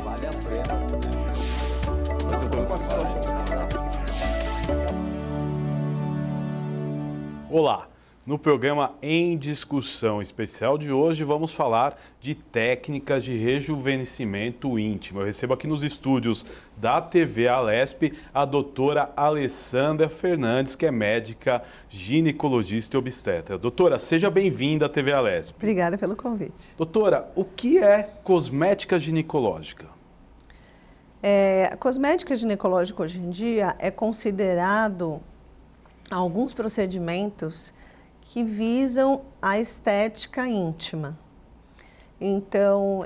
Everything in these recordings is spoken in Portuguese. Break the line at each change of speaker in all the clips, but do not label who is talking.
Vale a pena, né?
Muito bom, participação.
Olá! No programa Em Discussão especial de hoje vamos falar de técnicas de rejuvenescimento íntimo. Eu recebo aqui nos estúdios da TV Alesp a doutora Alessandra Fernandes, que é médica, ginecologista e obstetra. Doutora, seja bem-vinda à TV Alesp.
Obrigada pelo convite.
Doutora, o que é cosmética ginecológica?
A cosmética ginecológica hoje em dia é considerado alguns procedimentos que visam a estética íntima. Então,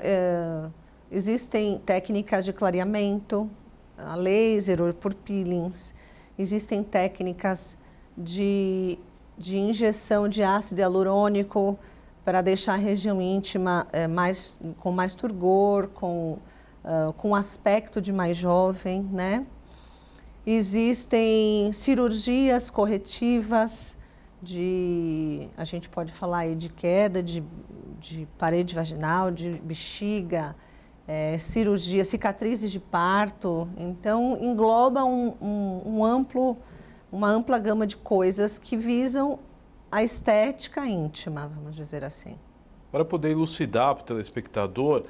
existem técnicas de clareamento, a laser ou por peelings, existem técnicas de injeção de ácido hialurônico para deixar a região íntima com mais turgor, com aspecto de mais jovem, né? Existem cirurgias corretivas, a gente pode falar aí de queda de parede vaginal, de bexiga, cirurgia, cicatrizes de parto. Então, engloba uma ampla gama de coisas que visam a estética íntima, vamos dizer assim.
Para poder elucidar para o telespectador,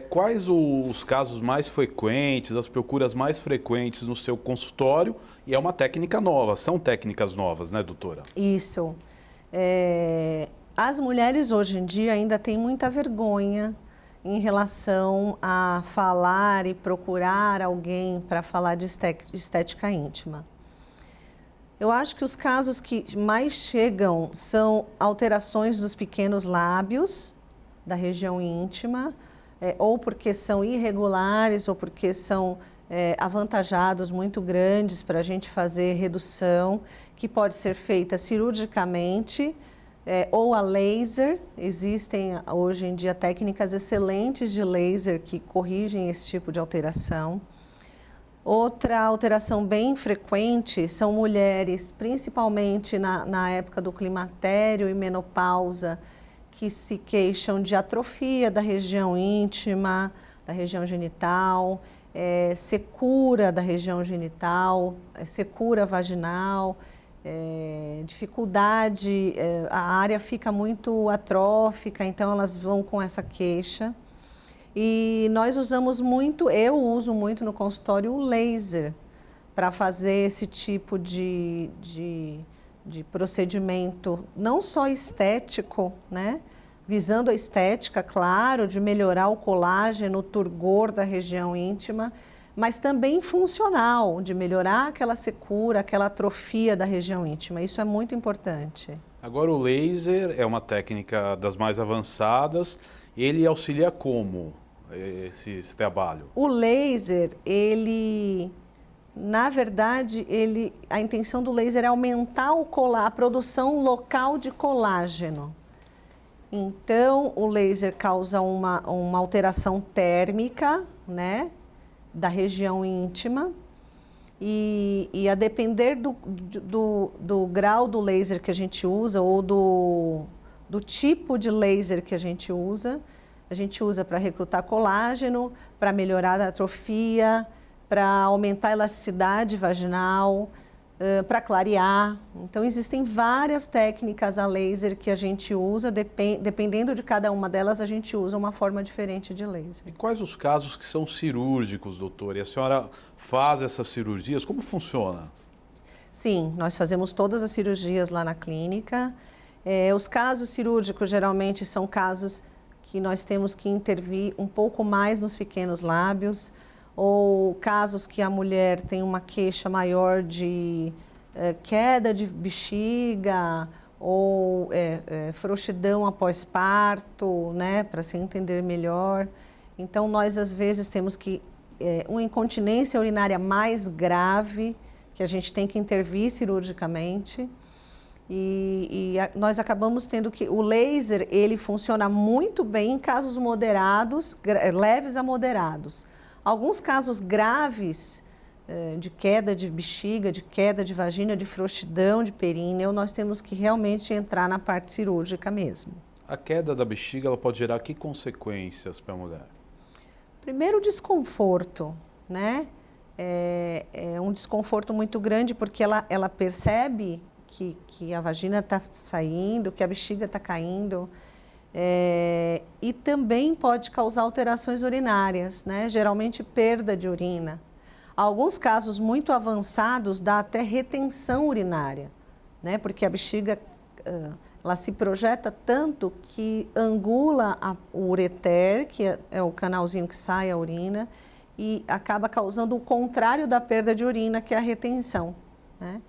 quais os casos mais frequentes, as procuras mais frequentes no seu consultório? E é uma técnica nova, são técnicas novas, né, doutora?
Isso. As mulheres hoje em dia ainda têm muita vergonha em relação a falar e procurar alguém para falar de estética íntima. Eu acho que os casos que mais chegam são alterações dos pequenos lábios da região íntima, ou porque são irregulares, ou porque são avantajados muito grandes para a gente fazer redução, que pode ser feita cirurgicamente ou a laser. Existem hoje em dia técnicas excelentes de laser que corrigem esse tipo de alteração. Outra alteração bem frequente são mulheres, principalmente na época do climatério e menopausa, que se queixam de atrofia da região íntima, da região genital, secura da região genital, secura vaginal, dificuldade, a área fica muito atrófica, então elas vão com essa queixa. E nós usamos muito, eu uso muito no consultório o laser para fazer esse tipo de procedimento, não só estético, né? Visando a estética, claro, de melhorar o colágeno, o turgor da região íntima, mas também funcional, de melhorar aquela secura, aquela atrofia da região íntima. Isso é muito importante.
Agora, o laser é uma técnica das mais avançadas. Ele auxilia como esse trabalho?
O laser, na verdade, a intenção do laser é aumentar a produção local de colágeno. Então, o laser causa uma alteração térmica, né, da região íntima e a depender do grau do laser que a gente usa ou do tipo de laser que a gente usa para recrutar colágeno, para melhorar a atrofia, para aumentar a elasticidade vaginal, para clarear. Então, existem várias técnicas a laser que a gente usa, dependendo de cada uma delas, a gente usa uma forma diferente de laser.
E quais os casos que são cirúrgicos, doutora? E a senhora faz essas cirurgias? Como funciona?
Sim, nós fazemos todas as cirurgias lá na clínica. Os casos cirúrgicos geralmente são casos que nós temos que intervir um pouco mais nos pequenos lábios, ou casos que a mulher tem uma queixa maior de queda de bexiga ou frouxidão após parto, né, para se entender melhor. Então, nós às vezes temos que uma incontinência urinária mais grave, que a gente tem que intervir cirurgicamente. Nós acabamos tendo que... O laser, ele funciona muito bem em casos moderados, leves a moderados. Alguns casos graves de queda de bexiga, de queda de vagina, de frouxidão de períneo, nós temos que realmente entrar na parte cirúrgica mesmo.
A queda da bexiga, ela pode gerar que consequências para a mulher?
Primeiro, o desconforto, né? É um desconforto muito grande porque ela percebe que a vagina está saindo, que a bexiga está caindo. E também pode causar alterações urinárias, né? Geralmente perda de urina. Alguns casos muito avançados dá até retenção urinária, né? Porque a bexiga ela se projeta tanto que angula o ureter, que é o canalzinho que sai a urina, e acaba causando o contrário da perda de urina, que é a retenção, né?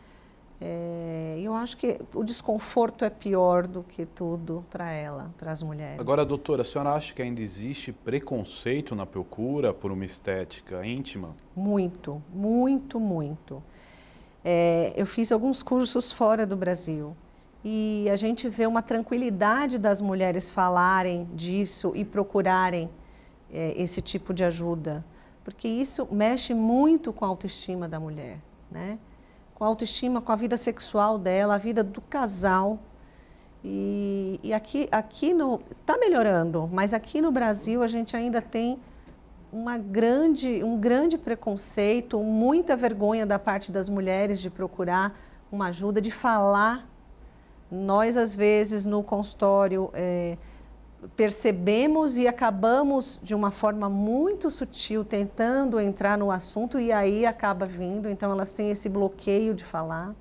Eu acho que o desconforto é pior do que tudo para ela, para as mulheres.
Agora, doutora, a senhora acha que ainda existe preconceito na procura por uma estética íntima?
Muito, muito, muito. Eu fiz alguns cursos fora do Brasil e a gente vê uma tranquilidade das mulheres falarem disso e procurarem esse tipo de ajuda, porque isso mexe muito com a autoestima da mulher, né? Com a autoestima, com a vida sexual dela, a vida do casal. E aqui está melhorando, mas aqui no Brasil a gente ainda tem um grande preconceito, muita vergonha da parte das mulheres de procurar uma ajuda, de falar. Nós, às vezes, no consultório, percebemos e acabamos de uma forma muito sutil tentando entrar no assunto e aí acaba vindo, então elas têm esse bloqueio de falar.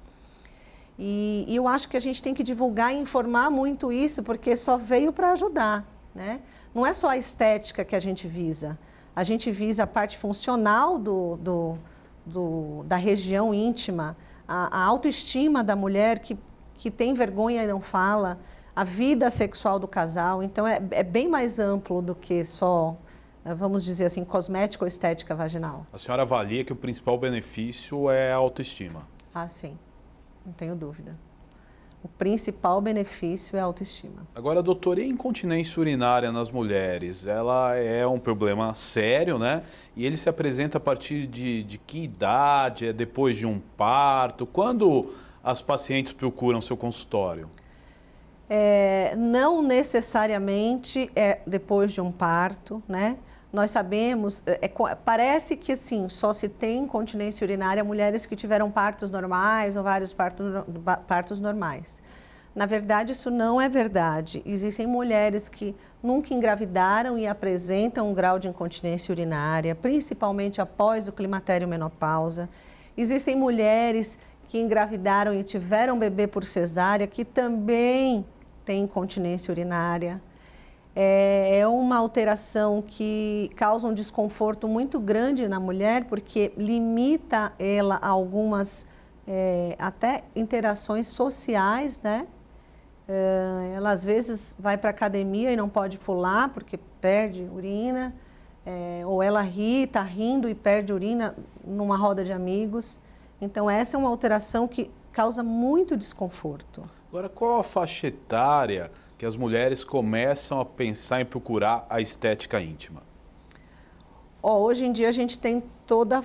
E eu acho que a gente tem que divulgar e informar muito isso, porque só veio para ajudar, né? Não é só a estética que a gente visa a parte funcional da região íntima, a autoestima da mulher que tem vergonha e não fala, a vida sexual do casal. Então, é bem mais amplo do que só, vamos dizer assim, cosmética ou estética vaginal.
A senhora avalia que o principal benefício é a autoestima?
Ah, sim. Não tenho dúvida. O principal benefício é a autoestima.
Agora, doutora, e a incontinência urinária nas mulheres? Ela é um problema sério, né? E ele se apresenta a partir de que idade? É depois de um parto? Quando as pacientes procuram seu consultório?
Não necessariamente é depois de um parto, né? Nós sabemos, parece que assim, só se tem incontinência urinária mulheres que tiveram partos normais ou vários partos normais. Na verdade, isso não é verdade. Existem mulheres que nunca engravidaram e apresentam um grau de incontinência urinária, principalmente após o climatério menopausa. Existem mulheres que engravidaram e tiveram bebê por cesárea que também têm incontinência urinária. É uma alteração que causa um desconforto muito grande na mulher, porque limita ela a algumas até interações sociais, né? Ela às vezes vai para a academia e não pode pular porque perde urina, ou ela está rindo e perde urina numa roda de amigos. Então essa é uma alteração que causa muito desconforto.
Agora, qual a faixa etária que as mulheres começam a pensar em procurar a estética íntima?
Hoje em dia a gente tem toda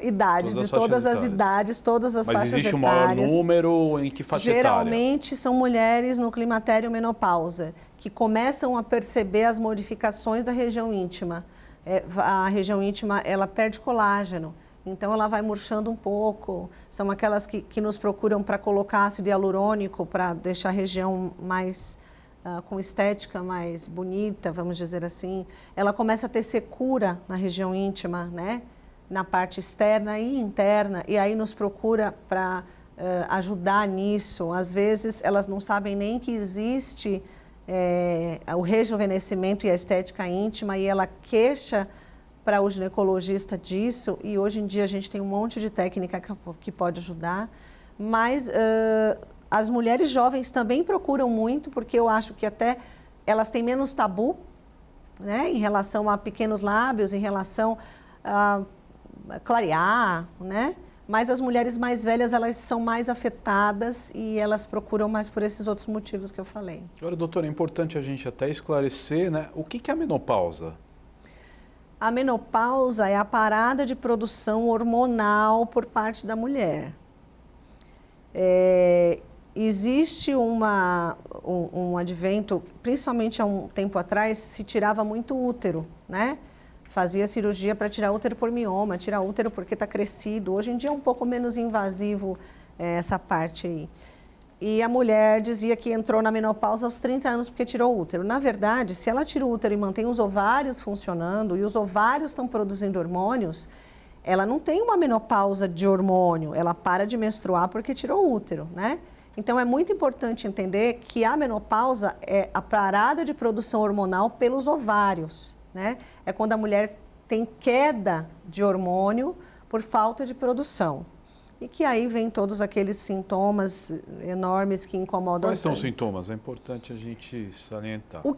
idade, de todas as idades, todas as faixas etárias.
Mas existe um maior número em que faixa etária?
Geralmente são mulheres no climatério menopausa, que começam a perceber as modificações da região íntima. A região íntima, ela perde colágeno. Então, ela vai murchando um pouco. São aquelas que nos procuram para colocar ácido hialurônico, para deixar a região mais, com estética mais bonita, vamos dizer assim. Ela começa a ter secura na região íntima, né? Na parte externa e interna. E aí nos procura para ajudar nisso. Às vezes, elas não sabem nem que existe o rejuvenescimento e a estética íntima, e ela queixa para o ginecologista disso, e hoje em dia a gente tem um monte de técnica que pode ajudar, mas as mulheres jovens também procuram muito, porque eu acho que até elas têm menos tabu, né, em relação a pequenos lábios, em relação a clarear, né, mas as mulheres mais velhas, elas são mais afetadas e elas procuram mais por esses outros motivos que eu falei.
Agora, doutora, é importante a gente até esclarecer, né, o que é a menopausa?
A menopausa é a parada de produção hormonal por parte da mulher. Existe um advento, principalmente há um tempo atrás, se tirava muito útero, né? fazia cirurgia para tirar útero por mioma, tirar útero porque está crescido. Hoje em dia é um pouco menos invasivo essa parte aí. E a mulher dizia que entrou na menopausa aos 30 anos porque tirou o útero. Na verdade, se ela tira o útero e mantém os ovários funcionando e os ovários estão produzindo hormônios, ela não tem uma menopausa de hormônio, ela para de menstruar porque tirou o útero, né? Então é muito importante entender que a menopausa é a parada de produção hormonal pelos ovários, né? É quando a mulher tem queda de hormônio por falta de produção. E que aí vem todos aqueles sintomas enormes que incomodam.
Quais são os
tanto.
sintomas? É importante a gente salientar.
O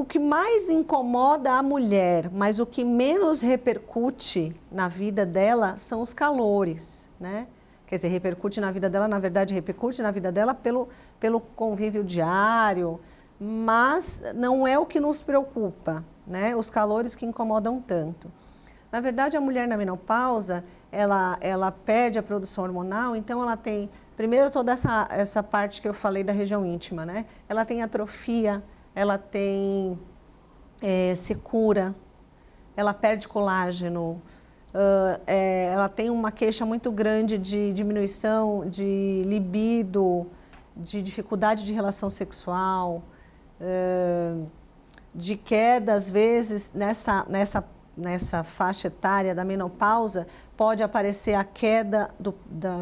que mais incomoda a mulher, mas o que menos repercute na vida dela são os calores, né? Quer dizer, repercute na vida dela, na verdade, repercute na vida dela pelo convívio diário, mas não é o que nos preocupa, né? Os calores que incomodam tanto. Na verdade, a mulher na menopausa, ela perde a produção hormonal, então ela tem, primeiro, toda essa parte que eu falei da região íntima, né? Ela tem atrofia, ela tem secura, ela perde colágeno, ela tem uma queixa muito grande de diminuição de libido, de dificuldade de relação sexual, de queda, às vezes, nessa faixa etária da menopausa, pode aparecer a queda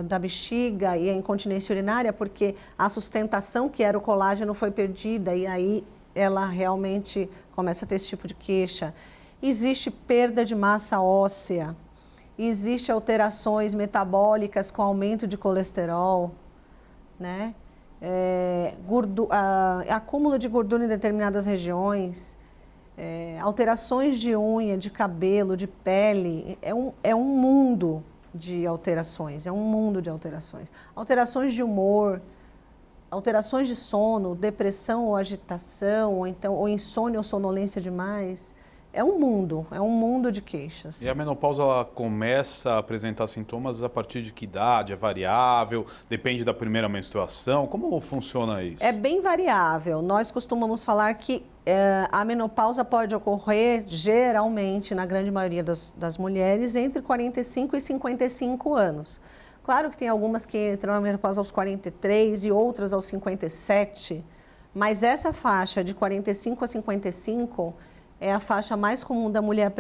da bexiga e a incontinência urinária, porque a sustentação, que era o colágeno, foi perdida e aí ela realmente começa a ter esse tipo de queixa. Existe perda de massa óssea, existe alterações metabólicas com aumento de colesterol, né? Acúmulo de gordura em determinadas regiões, alterações de unha, de cabelo, de pele, é um mundo de alterações, alterações de humor, alterações de sono, depressão ou agitação, ou insônia ou sonolência demais. É um mundo de queixas.
E a menopausa, ela começa a apresentar sintomas a partir de que idade? É variável? Depende da primeira menstruação? Como funciona isso?
É bem variável. Nós costumamos falar que a menopausa pode ocorrer, geralmente, na grande maioria das mulheres, entre 45 e 55 anos. Claro que tem algumas que entram na menopausa aos 43 e outras aos 57, mas essa faixa de 45 a 55 é a faixa mais comum da mulher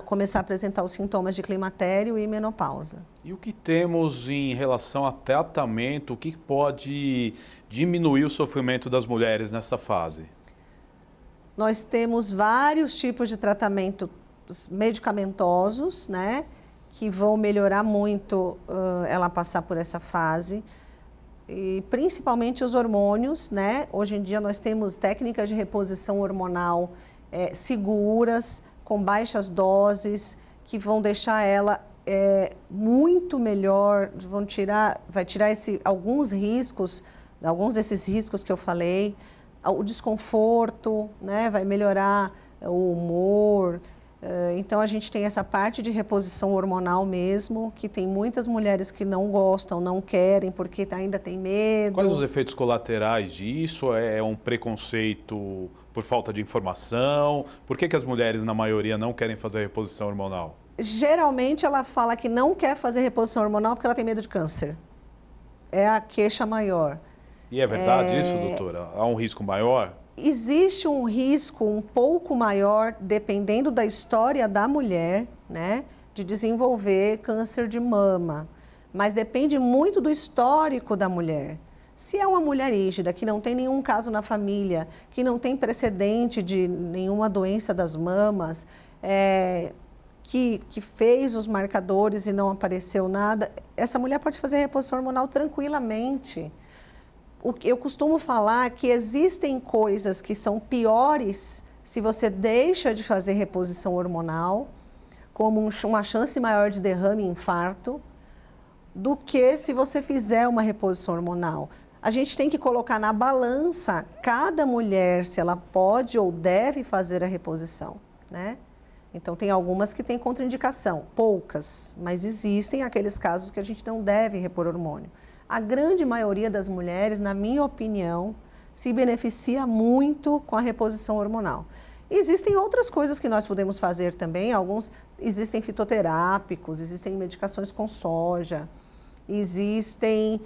começar a apresentar os sintomas de climatério e menopausa.
E o que temos em relação a tratamento? O que pode diminuir o sofrimento das mulheres nessa fase?
Nós temos vários tipos de tratamentos medicamentosos, né, que vão melhorar muito ela passar por essa fase. E principalmente os hormônios, né? Hoje em dia nós temos técnicas de reposição hormonal seguras, com baixas doses, que vão deixar ela muito melhor, vai tirar alguns desses riscos que eu falei, o desconforto, né? Vai melhorar o humor. Então a gente tem essa parte de reposição hormonal mesmo, que tem muitas mulheres que não gostam, não querem, porque ainda tem medo.
Quais os efeitos colaterais disso? É um preconceito por falta de informação? Por que as mulheres, na maioria, não querem fazer a reposição hormonal?
Geralmente ela fala que não quer fazer reposição hormonal porque ela tem medo de câncer. É a queixa maior.
E é verdade isso, doutora? Há um risco maior?
Existe um risco um pouco maior, dependendo da história da mulher, né, de desenvolver câncer de mama. Mas depende muito do histórico da mulher. Se é uma mulher rígida, que não tem nenhum caso na família, que não tem precedente de nenhuma doença das mamas, que fez os marcadores e não apareceu nada, essa mulher pode fazer reposição hormonal tranquilamente. Eu costumo falar que existem coisas que são piores se você deixa de fazer reposição hormonal, como uma chance maior de derrame e infarto, do que se você fizer uma reposição hormonal. A gente tem que colocar na balança cada mulher, se ela pode ou deve fazer a reposição, né? Então, tem algumas que têm contraindicação, poucas, mas existem aqueles casos que a gente não deve repor hormônio. A grande maioria das mulheres, na minha opinião, se beneficia muito com a reposição hormonal. Existem outras coisas que nós podemos fazer também, existem fitoterápicos, existem medicações com soja, existem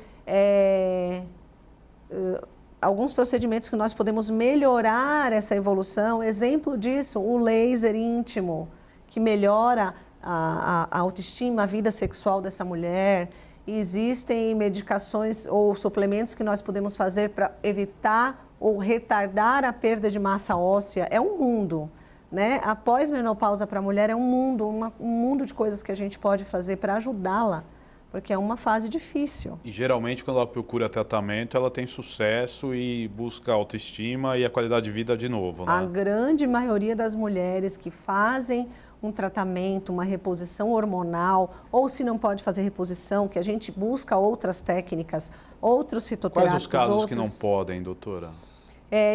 alguns procedimentos que nós podemos melhorar essa evolução. Exemplo disso, o laser íntimo, que melhora a autoestima, a vida sexual dessa mulher. Existem medicações ou suplementos que nós podemos fazer para evitar ou retardar a perda de massa óssea. É um mundo, né? A pós-menopausa para a mulher é um mundo, um mundo de coisas que a gente pode fazer para ajudá-la, porque é uma fase difícil.
E geralmente quando ela procura tratamento, ela tem sucesso e busca autoestima e a qualidade de vida de novo, né?
A grande maioria das mulheres que fazem um tratamento, uma reposição hormonal, ou se não pode fazer reposição, que a gente busca outras técnicas, outros fitoterápicos.
Quais os casos que não podem, doutora?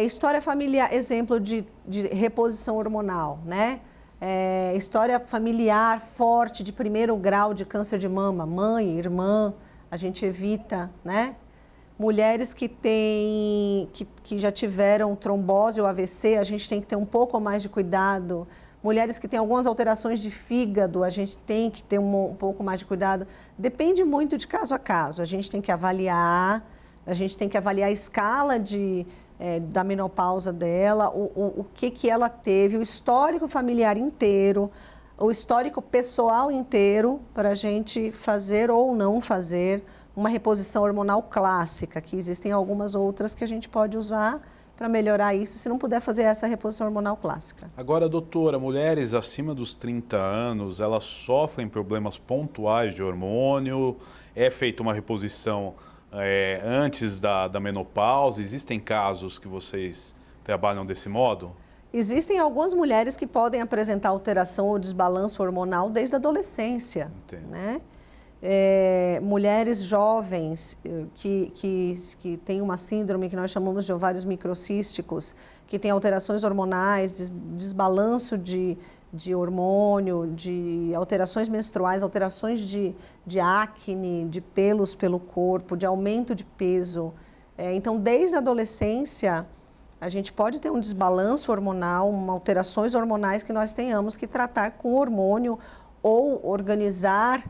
História familiar, exemplo de reposição hormonal, né? História familiar forte de primeiro grau de câncer de mama, mãe, irmã, a gente evita, né? Mulheres que já tiveram trombose ou AVC, a gente tem que ter um pouco mais de cuidado. Mulheres que têm algumas alterações de fígado, a gente tem que ter um pouco mais de cuidado. Depende muito de caso a caso. A gente tem que avaliar a escala da menopausa dela, o que ela teve, o histórico familiar inteiro, o histórico pessoal inteiro, para a gente fazer ou não fazer uma reposição hormonal clássica, que existem algumas outras que a gente pode usar para melhorar isso, se não puder fazer essa reposição hormonal clássica.
Agora, doutora, mulheres acima dos 30 anos, elas sofrem problemas pontuais de hormônio? É feita uma reposição antes da menopausa? Existem casos que vocês trabalham desse modo?
Existem algumas mulheres que podem apresentar alteração ou desbalanço hormonal desde a adolescência.
Entendo.
Né? Mulheres jovens que têm uma síndrome que nós chamamos de ovários microcísticos, que têm alterações hormonais, desbalanço de hormônio, de alterações menstruais, alterações de acne, de pelos pelo corpo, de aumento de peso. Então, desde a adolescência, a gente pode ter um desbalanço hormonal, alterações hormonais que nós tenhamos que tratar com hormônio ou organizar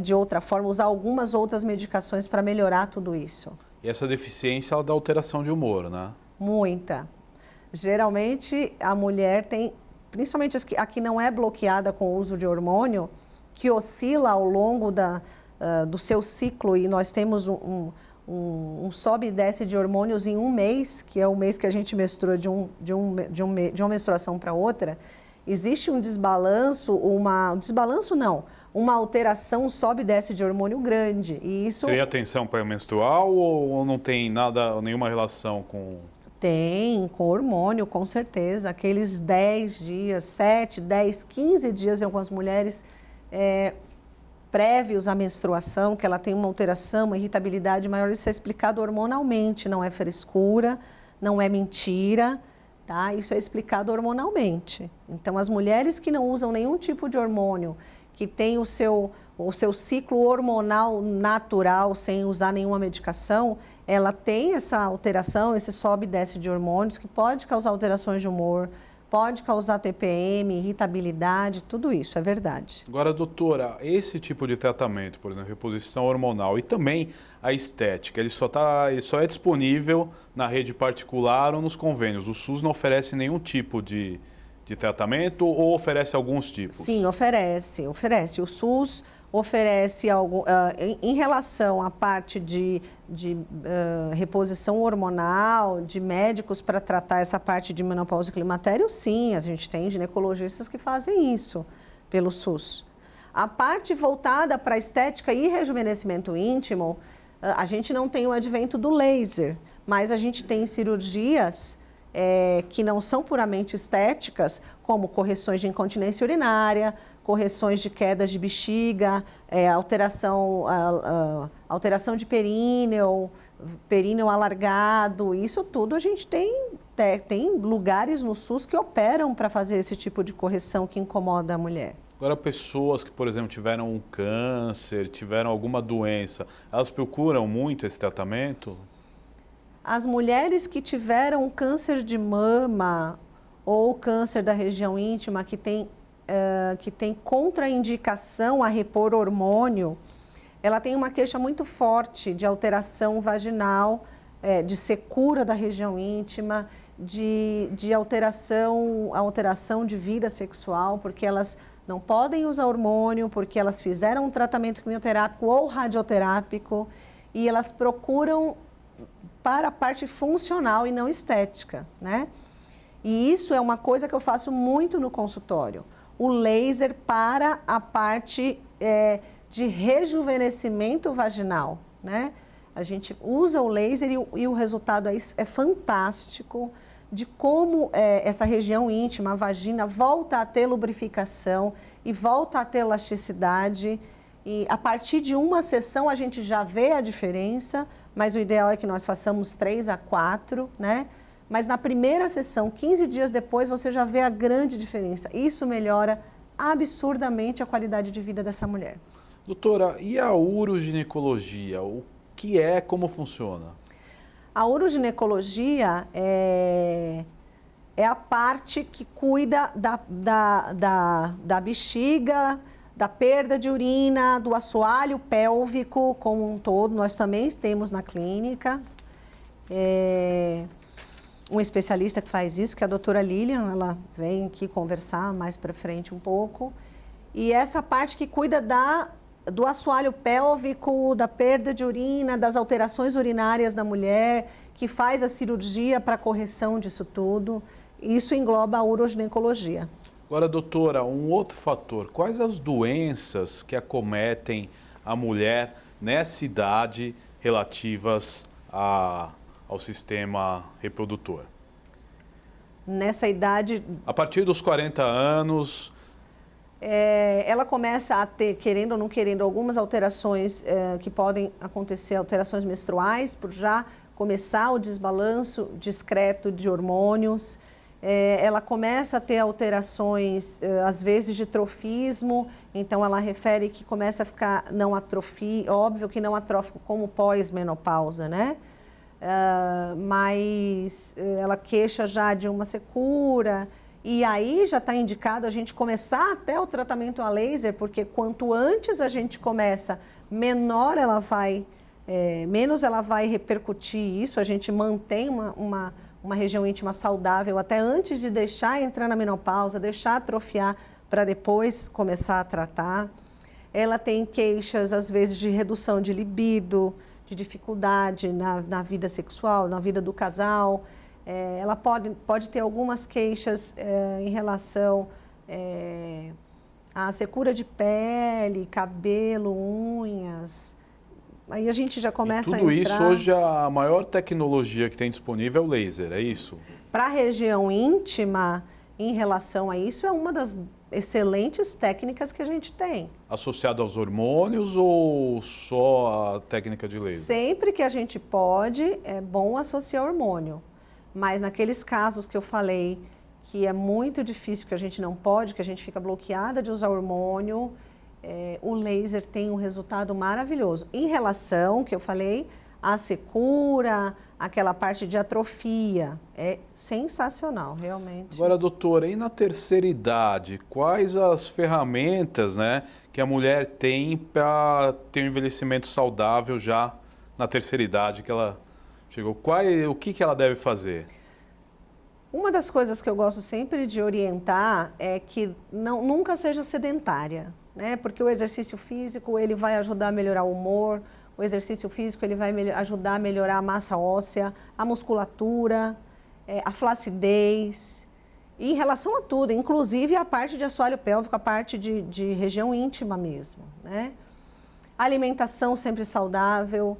de outra forma, usar algumas outras medicações para melhorar tudo isso.
E essa deficiência, ela dá alteração de humor, né?
Muita. Geralmente, a mulher tem, principalmente a que não é bloqueada com o uso de hormônio, que oscila ao longo do seu ciclo, e nós temos um sobe e desce de hormônios em um mês, que é o mês que a gente menstrua de uma menstruação para outra. Existe um desbalanço, uma alteração, sobe e desce de hormônio grande. E isso
seria tensão pré-menstrual ou não tem nenhuma relação com...
Tem, com hormônio, com certeza. Aqueles 10 dias, 7, 10, 15 dias em algumas mulheres prévios à menstruação, que ela tem uma alteração, uma irritabilidade maior, isso é explicado hormonalmente, não é frescura, não é mentira, tá? Isso é explicado hormonalmente. Então, as mulheres que não usam nenhum tipo de hormônio, que tem o seu ciclo hormonal natural, sem usar nenhuma medicação, ela tem essa alteração, esse sobe e desce de hormônios, que pode causar alterações de humor, pode causar TPM, irritabilidade, tudo isso, é verdade.
Agora, doutora, esse tipo de tratamento, por exemplo, reposição hormonal e também a estética, ele só é disponível na rede particular ou nos convênios? O SUS não oferece nenhum tipo de tratamento ou oferece alguns tipos?
Sim, oferece. O SUS oferece em relação à parte de reposição hormonal, de médicos para tratar essa parte de menopausa e climatério, sim, a gente tem ginecologistas que fazem isso pelo SUS. A parte voltada para estética e rejuvenescimento íntimo, a gente não tem o advento do laser, mas a gente tem cirurgias que não são puramente estéticas, como correções de incontinência urinária, correções de quedas de bexiga, alteração de períneo alargado, isso tudo a gente tem lugares no SUS que operam para fazer esse tipo de correção que incomoda a mulher.
Agora, pessoas que, por exemplo, tiveram um câncer, tiveram alguma doença, elas procuram muito esse tratamento?
As mulheres que tiveram câncer de mama ou câncer da região íntima que tem contraindicação a repor hormônio, ela tem uma queixa muito forte de alteração vaginal, de secura da região íntima, de alteração de vida sexual, porque elas não podem usar hormônio, porque elas fizeram um tratamento quimioterápico ou radioterápico e elas procuram para a parte funcional e não estética, né? E isso é uma coisa que eu faço muito no consultório. O laser para a parte de rejuvenescimento vaginal, né? A gente usa o laser e o resultado é fantástico de como essa região íntima, a vagina, volta a ter lubrificação e volta a ter elasticidade. E a partir de uma sessão a gente já vê a diferença, mas o ideal é que nós façamos 3 a 4, né? Mas na primeira sessão, 15 dias depois, você já vê a grande diferença. Isso melhora absurdamente a qualidade de vida dessa mulher.
Doutora, e a uroginecologia? O que é, como funciona?
A uroginecologia é a parte que cuida da bexiga, da perda de urina, do assoalho pélvico como um todo. Nós também temos na clínica um especialista que faz isso, que é a doutora Lilian, ela vem aqui conversar mais para frente um pouco. E essa parte que cuida do assoalho pélvico, da perda de urina, das alterações urinárias da mulher, que faz a cirurgia para correção disso tudo. Isso engloba a uroginecologia.
Agora, doutora, um outro fator. Quais as doenças que acometem a mulher nessa idade relativas ao sistema reprodutor?
Nessa idade...
A partir dos 40 anos...
ela começa a ter, querendo ou não querendo, algumas alterações que podem acontecer, alterações menstruais, por já começar o desbalanço discreto de hormônios. Ela começa a ter alterações, às vezes, de trofismo, então ela refere que começa a ficar não atrofia, óbvio que não atrófico como pós-menopausa, né? Mas ela queixa já de uma secura, e aí já está indicado a gente começar até o tratamento a laser, porque quanto antes a gente começa, menos ela vai repercutir isso, a gente mantém uma região íntima saudável até antes de deixar entrar na menopausa, deixar atrofiar para depois começar a tratar. Ela tem queixas, às vezes, de redução de libido, de dificuldade na vida sexual, na vida do casal. Ela pode ter algumas queixas em relação à secura de pele, cabelo, unhas. Aí a gente já começa a entrar...
Tudo isso, hoje, a maior tecnologia que tem disponível é o laser, é isso?
Para a região íntima, em relação a isso, é uma das excelentes técnicas que a gente tem.
Associado aos hormônios ou só a técnica de laser?
Sempre que a gente pode, é bom associar hormônio. Mas naqueles casos que eu falei que é muito difícil, que a gente não pode, que a gente fica bloqueada de usar hormônio, o laser tem um resultado maravilhoso. Em relação, que eu falei, à secura, aquela parte de atrofia, é sensacional, realmente.
Agora, doutora, e na terceira idade, quais as ferramentas, né, que a mulher tem para ter um envelhecimento saudável já na terceira idade que ela chegou? O que ela deve fazer?
Uma das coisas que eu gosto sempre de orientar é que nunca seja sedentária, né? Porque o exercício físico ele vai ajudar a melhorar o humor, o exercício físico ele vai ajudar a melhorar a massa óssea, a musculatura, a flacidez, e em relação a tudo, inclusive a parte de assoalho pélvico, a parte de região íntima mesmo, né? Alimentação sempre saudável.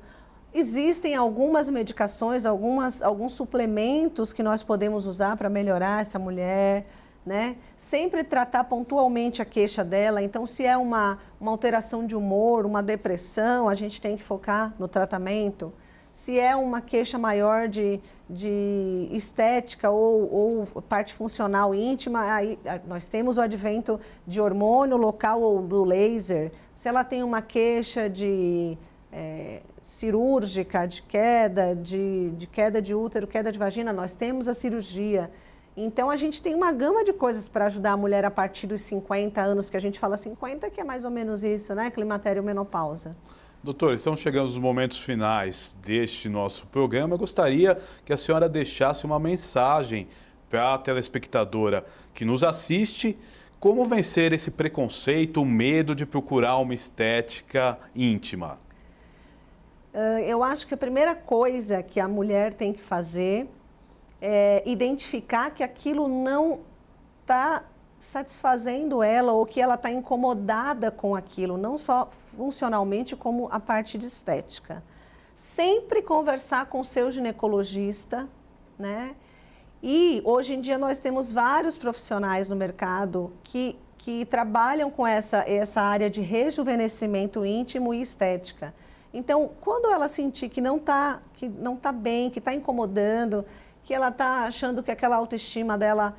Existem algumas medicações, alguns suplementos que nós podemos usar para melhorar essa mulher, né? Sempre tratar pontualmente a queixa dela. Então, se é uma alteração de humor, uma depressão, a gente tem que focar no tratamento. Se é uma queixa maior de estética ou parte funcional íntima, aí nós temos o advento de hormônio local ou do laser. Se ela tem uma queixa cirúrgica, de queda de útero, queda de vagina, nós temos a cirurgia. Então, a gente tem uma gama de coisas para ajudar a mulher a partir dos 50 anos, que a gente fala 50, que é mais ou menos isso, né? Climatério, menopausa.
Doutor, estamos chegando aos momentos finais deste nosso programa. Eu gostaria que a senhora deixasse uma mensagem para a telespectadora que nos assiste. Como vencer esse preconceito, o medo de procurar uma estética íntima?
Eu acho que a primeira coisa que a mulher tem que fazer é identificar que aquilo não está satisfazendo ela ou que ela está incomodada com aquilo, não só funcionalmente como a parte de estética. Sempre conversar com o seu ginecologista, né? E hoje em dia nós temos vários profissionais no mercado que trabalham com essa área de rejuvenescimento íntimo e estética. Então, quando ela sentir que não está bem, que está incomodando, que ela está achando que aquela autoestima dela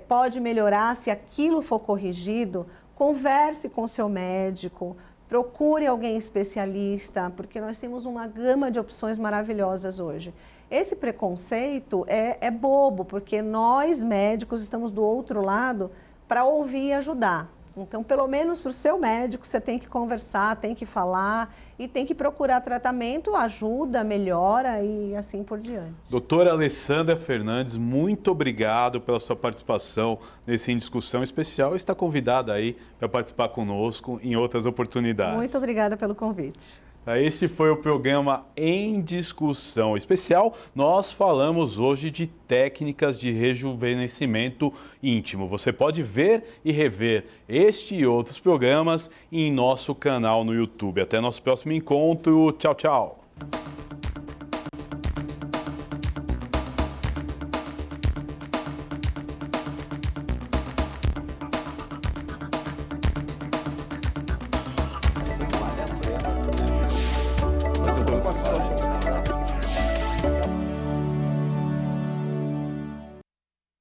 pode melhorar se aquilo for corrigido, converse com o seu médico, procure alguém especialista, porque nós temos uma gama de opções maravilhosas hoje. Esse preconceito é bobo, porque nós médicos estamos do outro lado para ouvir e ajudar. Então, pelo menos para o seu médico, você tem que conversar, tem que falar e tem que procurar tratamento, ajuda, melhora e assim por diante.
Doutora Alessandra Fernandes, muito obrigado pela sua participação nesse Em Discussão Especial. Está convidada aí para participar conosco em outras oportunidades.
Muito obrigada pelo convite.
Este foi o programa Em Discussão Especial. Nós falamos hoje de técnicas de rejuvenescimento íntimo. Você pode ver e rever este e outros programas em nosso canal no YouTube. Até nosso próximo encontro. Tchau, tchau.
Passa.